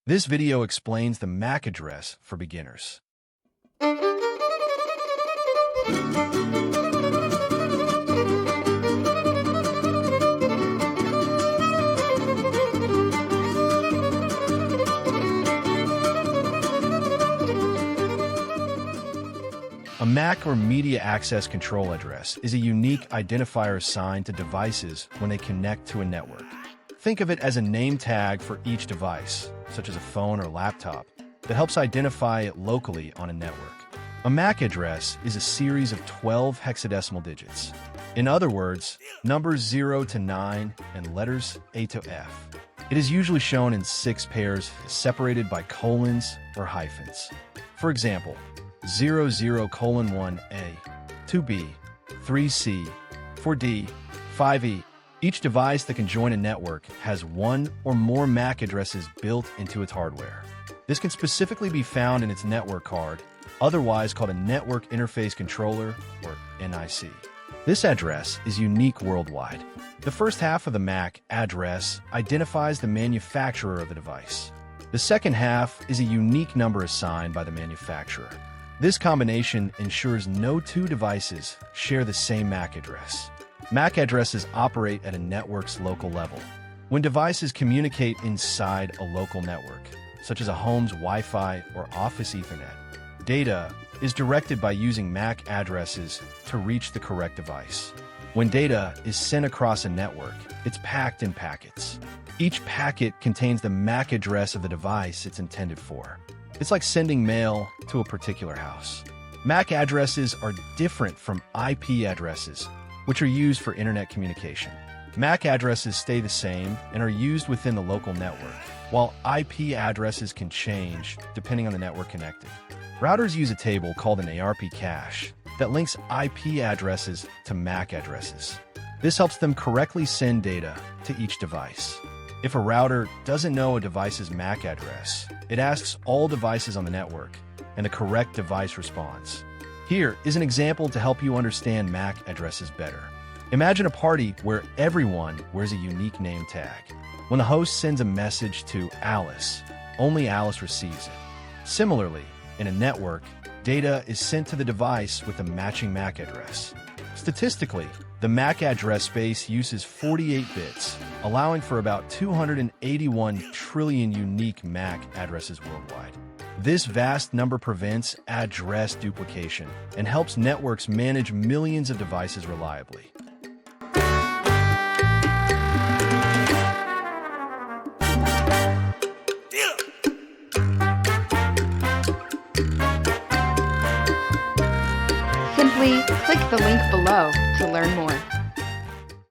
This video explains the MAC address for beginners. A MAC or Media Access Control Address is a unique identifier assigned to devices when they connect to a network. Think of it as a name tag for each device, such as a phone or laptop, that helps identify it locally on a network. A MAC address is a series of 12 hexadecimal digits. In other words, numbers 0 to 9 and letters A to F. It is usually shown in 6 pairs separated by colons or hyphens. For example, 00:1A, 2B, 3C, 4D, 5E. Each device that can join a network has one or more MAC addresses built into its hardware. This can specifically be found in its network card, otherwise called a Network Interface Controller, or NIC. This address is unique worldwide. The first half of the MAC address identifies the manufacturer of the device. The second half is a unique number assigned by the manufacturer. This combination ensures no two devices share the same MAC address. MAC addresses operate at a network's local level. When devices communicate inside a local network, such as a home's Wi-Fi or office Ethernet, data is directed by using MAC addresses to reach the correct device. When data is sent across a network, it's packed in packets. Each packet contains the MAC address of the device it's intended for. It's like sending mail to a particular house. MAC addresses are different from IP addresses, which are used for internet communication. MAC addresses stay the same and are used within the local network, while IP addresses can change depending on the network connected. Routers use a table called an ARP cache that links IP addresses to MAC addresses. This helps them correctly send data to each device. If a router doesn't know a device's MAC address, it asks all devices on the network, and the correct device responds. Here is an example to help you understand MAC addresses better. Imagine a party where everyone wears a unique name tag. When the host sends a message to Alice, only Alice receives it. Similarly, in a network, data is sent to the device with a matching MAC address. Statistically, the MAC address space uses 48 bits, allowing for about 281 trillion unique MAC addresses worldwide. This vast number prevents address duplication and helps networks manage millions of devices reliably. Simply click the link below to learn more.